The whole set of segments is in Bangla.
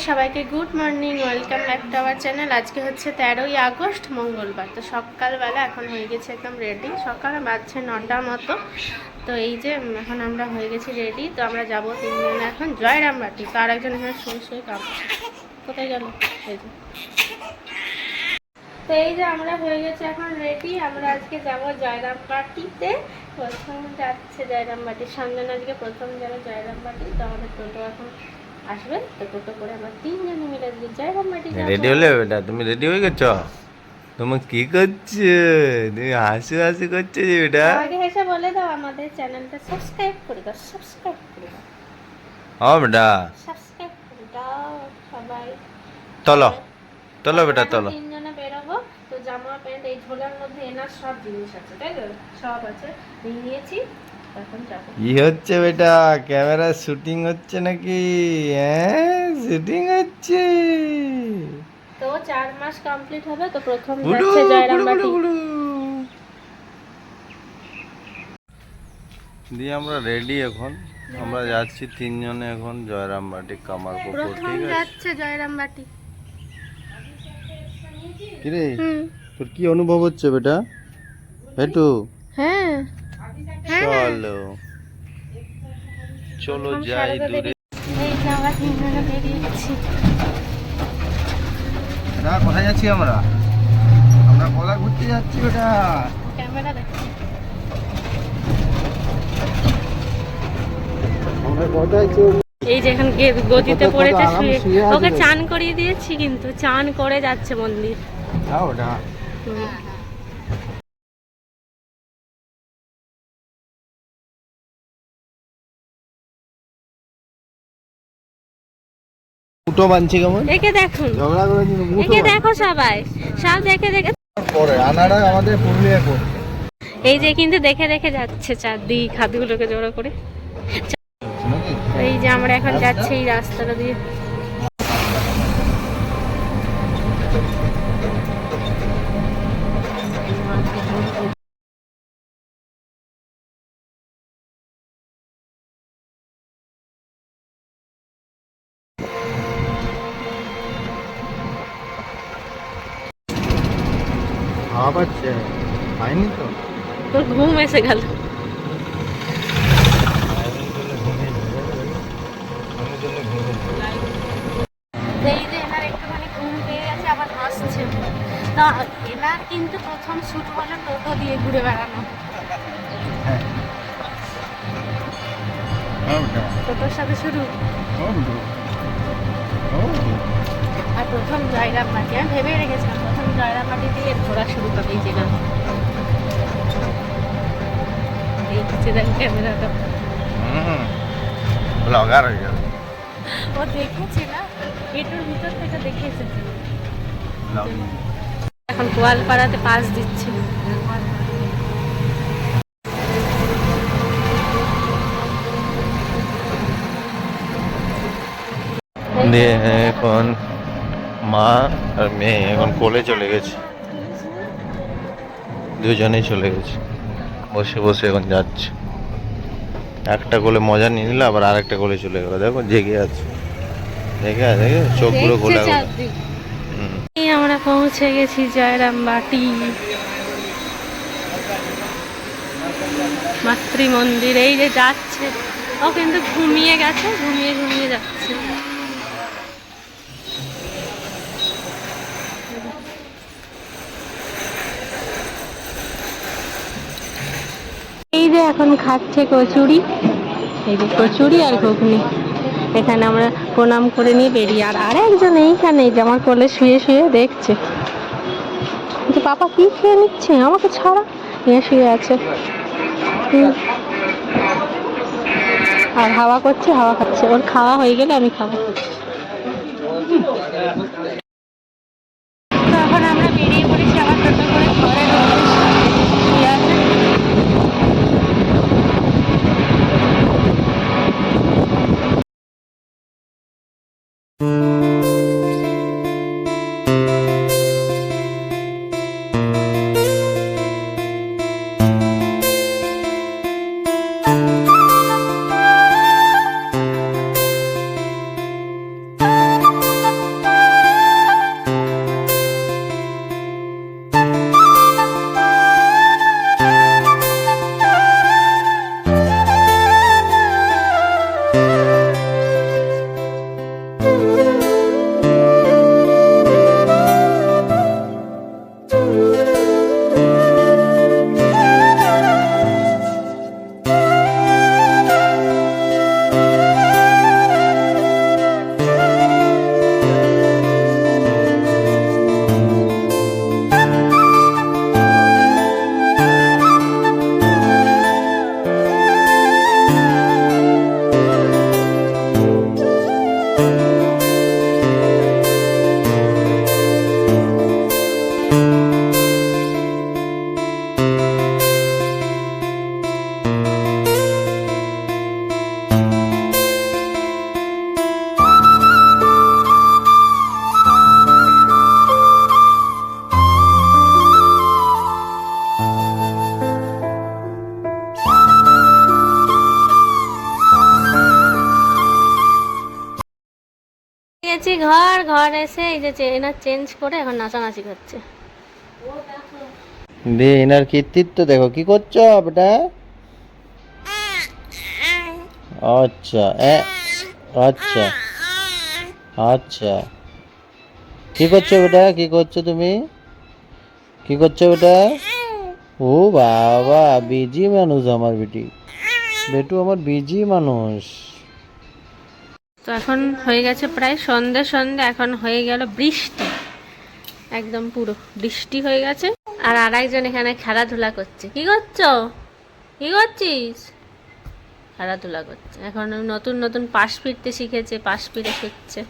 সবাইকে good morning, welcome back to our channel. আজকে হচ্ছে 13ই আগস্ট মঙ্গলবার। তো সকালবেলা এখন হয়ে গেছে একদম রেডি। সকালে বাজছে 9টার মতো। তো এই যে এখন আমরা হয়ে গেছি রেডি। তো আমরা যাবো তিনজনে এখন জয়রামবাটি। তো আর একজন এখানে শুয়ে শুয়ে কাঁপছে। কোথায় গেল? এই যে তো এই যে আমরা হয়ে গেছি এখন রেডি। আমরা আজকে যাবো জয়রামবাটিতে। প্রথম যাচ্ছে জয়রামবাটির সামনে, আজকে প্রথম যাবো জয়রামবাটি। তো আমাদের টোটো এখন আসবে। তো টোটো করে আমরা তিনজনে মিলে আজকে জয়রামবাটি যাবো। রেডি হলে বেটা? তুমি রেডি হয়ে গেছো? তুমি কি করছো? তুমি হাসি হাসি করছো যে বেটা? আগে হেসে বলে দাও আমাদের চ্যানেলটা সাবস্ক্রাইব করে দাও, সাবস্ক্রাইব করে দাও। হ্যাঁ বেটা, সাবস্ক্রাইব করে দাও সবাই। চলো চলো বেটা চলো। তিনজনে বেরোবো। তো জামা প্যান্ট এই ঝোলার মধ্যে এনার সব জিনিস আছে, তাই তো? সব আছে, নিয়েছি। এখন যাবো। কি হচ্ছে বেটা? ক্যামেরা শুটিং হচ্ছে নাকি? হ্যাঁ, শুটিং হচ্ছে। তো 4 মাস কমপ্লিট হবে। তো প্রথম বুড়ু যাচ্ছে বুড়ু বুড়ু জয়রামবাটি। বুড়ু দিয়ে আমরা রেডি এখন। আমরা যাচ্ছি তিনজনে এখন জয়রামবাটি কামারপুকুর। প্রথম ঠিক আছে? যাচ্ছে জয়রামবাটি। কিরে, তোর কি অনুভব হচ্ছে বেটা? একটু হ্যাঁ চলো চলো যাই দূরে। এই যে আমরা তিনজনে বেরিয়েছি। না, কোথায় যাচ্ছি আমরা? আমরা কোথায় ঘুরতে যাচ্ছি বেটা? ক্যামেরা দেখছি। আমরা কোথায়? এই যে এখন গদিতে পড়েছে শুয়ে। ওকে চান করিয়ে দিয়েছি, কিন্তু চান করে যাচ্ছে মন্দির। যাও বেটা। হুম। মুটো বানছি কেমন? একে দেখুন, ঝগড়া করে কিন্তু মুটো একে দেখো সবাই, সব দেখে দেখে। পরে আনারা আমাদের পুরুলিয়া করে। এই যে কিন্তু দেখে দেখে যাচ্ছে চারদিক হাতগুলোকে জড়ো করে। এই যে আমরা এখন যাচ্ছি এই রাস্তাটা দিয়ে। হাওয়া পাচ্ছে? পাইনি তো। তোর ঘুম এসে গেল। এই যে এনার একটুখানি ঘুম পেয়ে গেছে, আবার হাসছে। তা এনার কিন্তু প্রথম শুট হলো টোটো দিয়ে ঘুরে বেড়ানো। টোটোর সাথে শুরু। আর প্রথম জয়রামবাটি আমি ভেবে রেখেছিলাম প্রথম জয়রামবাটি দিয়ে ঘোরা শুরু হবে। এই জায়গা এই হচ্ছে দেখ ক্যামেরাটা। ব্লগার হয়ে যাবে। ও দেখেছে না, এটার ভিতর থেকে দেখে এসেছে। এখন গোয়ালপাড়াতে পাস দিচ্ছে। দিয়ে এখন মা আর মেয়ে এখন কোলে চলে গেছে। দুজনেই চলে গেছে। বসে বসে এখন যাচ্ছে। একটা কোলে মজা নিয়ে নিল, আবার আরেকটা কোলে চলে গেল। দেখো জেগে আছে, দেখে দেখে চোখ পুরো খোলা খোলা। আমরা পৌঁছে গেছি জয়রামবাটি মাতৃ মন্দির। এই যে যাচ্ছে, ও কিন্তু ঘুমিয়ে গেছে, ঘুমিয়ে ঘুমিয়ে যাচ্ছে। এই যে এখন খাচ্ছে কচুরি। এই যে কচুরি আর ঘুগনি। এখানে আমরা প্রণাম করে নিয়ে বেরিয়ে। আর একজন এইখানে যে আমার কোলে শুয়ে শুয়ে দেখছে যে পাপা কি খেয়ে নিচ্ছে, আমাকে ছাড়া। নিয়ে শুয়ে আছে আর হাওয়া করছে, হাওয়া খাচ্ছে। ওর খাওয়া হয়ে গেলে আমি খাবো। তো এখন আমরা বেরিয়ে পড়েছি আবার টোটো করে ঘরের উদ্দেশ্যে। শুয়ে আছে। গেছি ঘর, ঘর এসে এই যে এনার চেঞ্জ করে এখন নাচানাচি করছে। দে এনার কৃতিত্ব দেখো, কি করছো বেটা? আচ্ছা আচ্ছা আচ্ছা, কি করছো বেটা? কি করছো তুমি? কি করছো বেটা? ও বাবা, বিজি মানুষ আমার বেটি, বেটু আমার বিজি মানুষ। তো এখন হয়ে গেছে প্রায় সন্ধে সন্ধে, এখন হয়ে গেল বৃষ্টি, একদম পুরো বৃষ্টি হয়ে গেছে। আর আরেকজন এখানে খেলাধুলা করছে। কি করছো? কি করছিস? খেলাধুলা করছে। এখন নতুন নতুন পাশ ফিরতে শিখেছে, পাশ ফিরে শিখছে।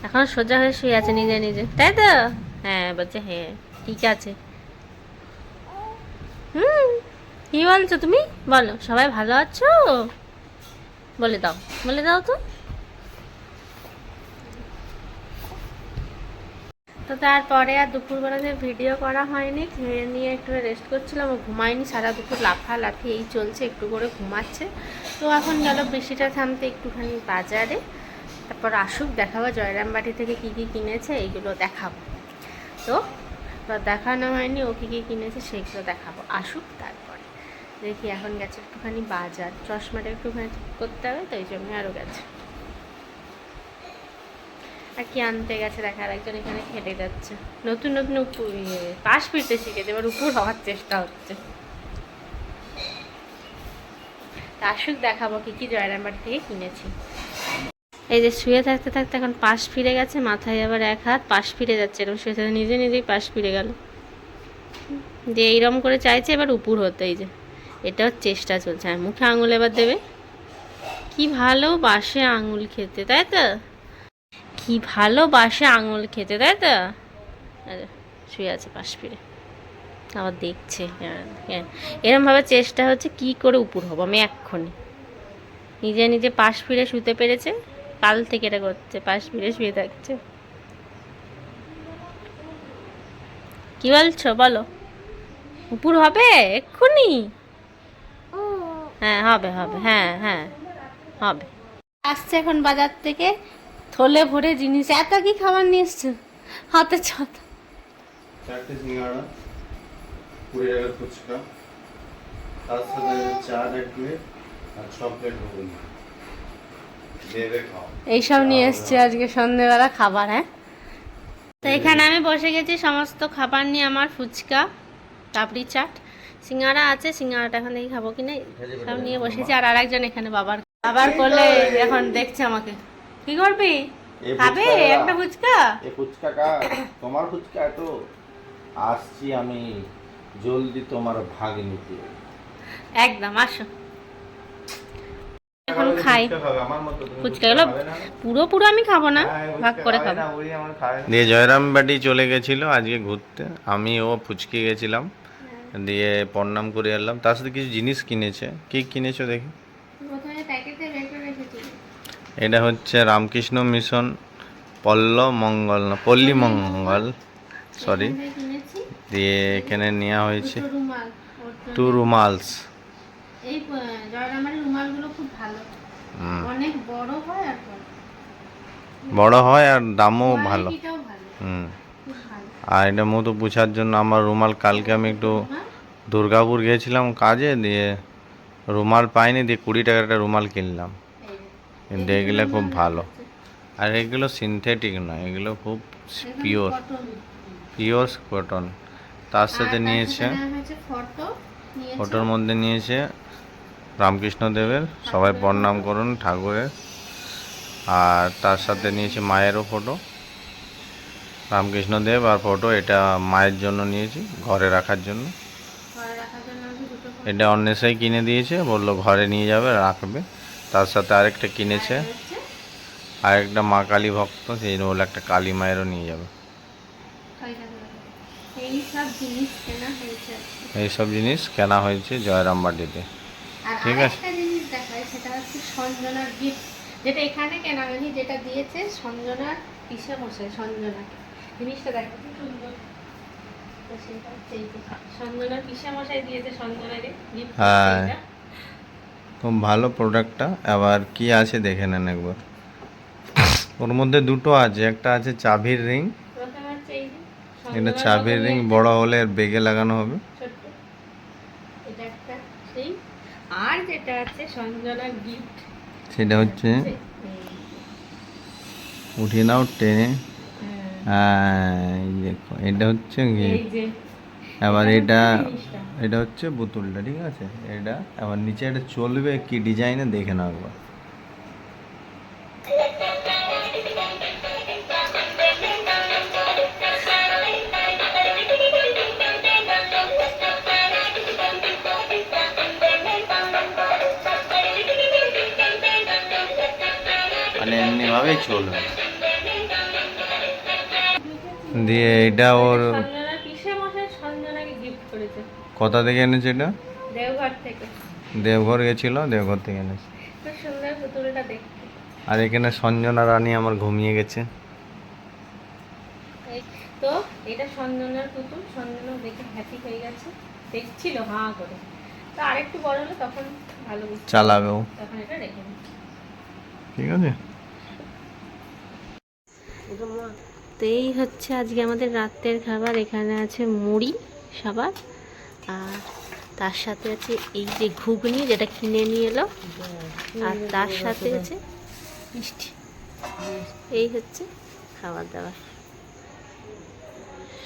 এখন সোজা হয়ে শুয়ে আছে নিজে নিজে, তাই তো? হ্যাঁ বলছে, হ্যাঁ ঠিক আছে। কি বলছো তুমি? বলো, সবাই ভালো আছো? বলে দাও, বলে দাও তো। তো তারপরে আর দুপুরবেলাতে ভিডিও করা হয়নি, খেয়ে নিয়ে একটু রেস্ট করছিলাম। ও ঘুমায়নি, সারা দুপুর লাফালাফি এই চলছে, একটু করে ঘুমাচ্ছে। তো এখন গেল বৃষ্টিটা থামতে একটুখানি বাজারে, তারপর আসুক, দেখাবো জয়রামবাটি থেকে কী কী কিনেছে এইগুলো দেখাবো। তো দেখানো হয়নি ও কী কী কিনেছে সেইগুলো দেখাবো, আসুক তারপরে দেখি। এখন গেছে একটুখানি বাজার, চশমাটা একটুখানি ঠিক করতে হবে, তো এই জন্য আরও গেছে। আর কি আনতে গেছে দেখা, একজন এখানে খেটে যাচ্ছে, নতুন নতুন পাশ ফিরতে শিখেছে, এবার উপর হওয়ার চেষ্টা হচ্ছে। তা আসুক, দেখাবো কি কি জয়রামবাটি থেকে কিনেছি। এই যে শুয়ে থাকতে থাকতে এখন পাশ ফিরে গেছে, মাথায় আবার এক হাত, পাশ ফিরে যাচ্ছে, এরকম শুয়ে থাকতে নিজে নিজেই পাশ ফিরে গেল। যে এইরকম করে চাইছে এবার উপর হতে, এই যে এটাও চেষ্টা চলছে। হ্যাঁ, মুখে আঙুল এবার দেবে। কি ভালোবাসে আঙুল খেতে, তাই তো? কি ভালোবাসে আঙুল খেতে, তাই তো? শুয়ে আছে পাশ ফিরে, আবার দেখছে। হ্যাঁ, এরমভাবে চেষ্টা হচ্ছে কি করে উপর হবো আমি এক্ষুনি। নিজে নিজে পাশ ফিরে শুতে পেরেছে, কাল থেকে এটা করছে, পাশ ফিরে শুয়ে থাকছে। কি বলছো বলো, উপর হবে এক্ষুনি? হ্যাঁ হবে হবে, হ্যাঁ হ্যাঁ হবে। আসছে এখন বাজার থেকে, থলে ভরে জিনিস। এত কি খাবার নিয়ে এসছো হাতে? ছাতা, 4টে সিঙ্গাড়া, 20 টাকার ফুচকা, তার সাথে চা 1 প্লেট আর 6 প্লেট ঘুগনি দেবে খাও। এইসব নিয়ে এসছে আজকে সন্ধ্যেবেলা খাবার। হ্যাঁ, তো এখানে আমি বসে গেছি সমস্ত খাবার নিয়ে, আমার ফুচকা, পাপড়ি চাট, সিঙ্গাড়া আছে, সিঙ্গাড়াটা এখন দেখি খাবো কিনা, সব নিয়ে বসেছি। আর আরেকজন এখানে বাবার বাবার করলে এখন দেখছে আমাকে। কি করবি? খাবে একটা ফুচকা? এই ফুচকা কা তোমার ফুচকা? তো আসছি আমি জলদি তোমার ভাগ নিতে। একদম আসো, এখন খাই ফুচকাগুলো। পুরো পুরো আমি খাবো না, ভাগ করে খাবো। দিয়ে জয়রামবাটি চলে গেছিল আজকে ঘুরতে, আমি ও ফুচকি গেছিলাম, দিয়ে প্রণাম করে এলাম। তার সাথে কিছু জিনিস কিনেছে। কি কিনেছো দেখি? এটা হচ্ছে রামকৃষ্ণ মিশন পল্লী মঙ্গল, সরি। দিয়ে এখানে নেওয়া হয়েছে 2 রুমালস। এই জয়রামের রুমালগুলো খুব ভালো, অনেক বড় হয় আর বড় হয় আর দামও ভালো। কোয়ালিটিটাও ভালো, হুম। খুব ভালো। আর এটা মতো পোছার জন্য আমার রুমাল, কালকে আমি একটু দুর্গাপুর গিয়েছিলাম কাজে, দিয়ে রুমাল পাইনি, দিয়ে 20 টাকার একটা রুমাল কিনলাম। কিন্তু এগুলো খুব ভালো, আর এগুলো সিনথেটিক নয়, এগুলো খুব পিওর পিওর কটন। তার সাথে নিয়েছে ফটোর মধ্যে নিয়েছে রামকৃষ্ণ দেবের, সবাই প্রণাম করুন ঠাকুরের। আর তার সাথে নিয়েছে মায়েরও ফটো, রামকৃষ্ণ দেব আর ফটো। এটা মায়ের জন্য নিয়েছি, ঘরে রাখার জন্য। এটা অন্বেষাই কিনে দিয়েছে, বললো ঘরে নিয়ে যাবে, রাখবে। তার সাথে আরেকটা কিনেছে, আরেকটা মা কালী ভক্ত, সেই বলে একটা কালী মায়েরও নিয়ে যাবে। এইসব জিনিস কেনা হয়েছে জয়রামবাটিতে। ঠিক আছে, সেটা হচ্ছে সঞ্জনার গিফট, যেটা এখানে কেনা হয়নি, যেটা দিয়েছে সঞ্জনার পিসে মশাই। সঞ্জনাকে জিনিসটা দেখো কি সুন্দর, সঞ্জনার পিসে মশাই দিয়েছে সঞ্জনার গিফট। হ্যাঁ, খুব ভালো প্রোডাক্টটা। আবার কি আছে দেখে নেন একবার। ওর মধ্যে দুটো আছে, একটা আছে চাবির রিং, প্রথমে হচ্ছে এই যে এটা সঞ্জনার চাবির মতনই রিং, একটা বড় হলে এর বেগে লাগানো হবে। ছোট্ট, এটা একটা সেই। আর যেটা আছে সঞ্জনার গিফট, সেটা হচ্ছে উঠিয়ে নাও টেনে। হ্যাঁ, এই দেখো এটা হচ্ছে এই gift। যে এবার এটা এটা হচ্ছে জিনিসটা। এটা হচ্ছে বোতলটা, ঠিক আছে। এটা আবার নিচে এটা চলবে কি ডিজাইনে দেখে নাও একবার। মানে এমনি ভাবেই চলবে। দিয়ে এটা ওর সঞ্জনার পিসে মশাই সঞ্জনাকে গিফট করেছে কোথা থেকে এনেছে? এটা দেওঘর থেকে। দেওঘর গেছিল, দেওঘর থেকে এনেছে। খুব সুন্দর পুতুলটা দেখতে। আর এখানে সঞ্জনা রানী আমার ঘুমিয়ে গেছে। এই তো এটা সঞ্জনার পুতুল, সঞ্জনা দেখে হ্যাপি হয়ে গেছে, দেখছিল হাঁ করে। তো আরেকটু বড় হলে তখন ভালো বুঝতে চালাবে ও, তখন এটা রেখে দিই। ঠিক আছে। তো এই হচ্ছে আজকে আমাদের রাতের খাবার। এখানে আছে মুড়ি সবার, আর তার সাথে আছে এই যে ঘুগনি যেটা কিনে নিয়ে এলো, আর তার সাথে আছে মিষ্টি। এই হচ্ছে খাবার দাবার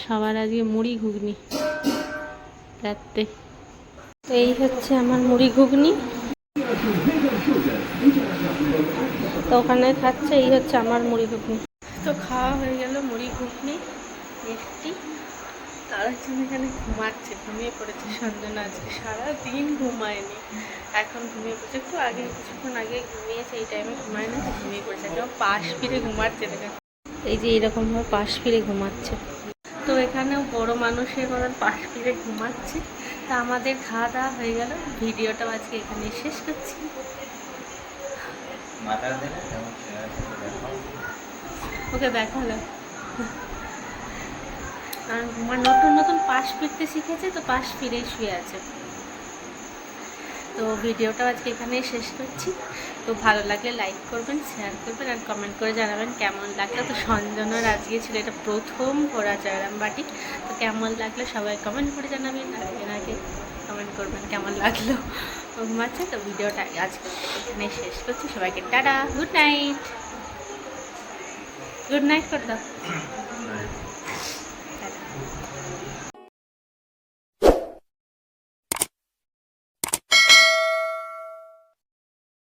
সবার আজকে, মুড়ি ঘুগনি রাতে। তো এই হচ্ছে আমার মুড়ি ঘুগনি, তো ওখানে খাচ্ছে। এই হচ্ছে আমার মুড়ি ঘুগনি। তো খাওয়া হয়ে গেল মুড়ি ঘুগনি মিষ্টি। তার জন্য এখানে ঘুমাচ্ছে, ঘুমিয়ে পড়েছে সঞ্জনা। আজকে সারাদিন ঘুমায়নি, এখন ঘুমিয়ে পড়েছে। একটু আগে কিছুক্ষণ আগে ঘুমিয়েছে, এই টাইমে ঘুমায় না, তো ঘুমিয়ে পড়েছে। একদম পাশ ফিরে ঘুমাচ্ছে দেখে, এই যে এরকমভাবে পাশ ফিরে ঘুমাচ্ছে। তো এখানেও বড় মানুষের মতন পাশ ফিরে ঘুমাচ্ছে। তা আমাদের খাওয়া দাওয়া হয়ে গেল, ভিডিওটাও আজকে এখানে শেষ করছি। ওকে দেখালো, আর আমার নতুন নতুন পাশ ফিরতে শিখেছে, তো পাশ ফিরেই শুয়ে আছে। তো ভিডিওটা আজকে এখানেই শেষ করছি। তো ভালো লাগলে লাইক করবেন, শেয়ার করবেন, আর কমেন্ট করে জানাবেন কেমন লাগলো। তো সঞ্জনার আজকে ছিল এটা প্রথম ঘোরা জয়রামবাটি। তো কেমন লাগলো সবাই কমেন্ট করে জানাবেন, আর এনাকে কমেন্ট করবেন কেমন লাগলো। ঘুমাচ্ছে। তো ভিডিওটা আজকে এখানে শেষ করছি। সবাইকে tata, good night. Good night করে দাও।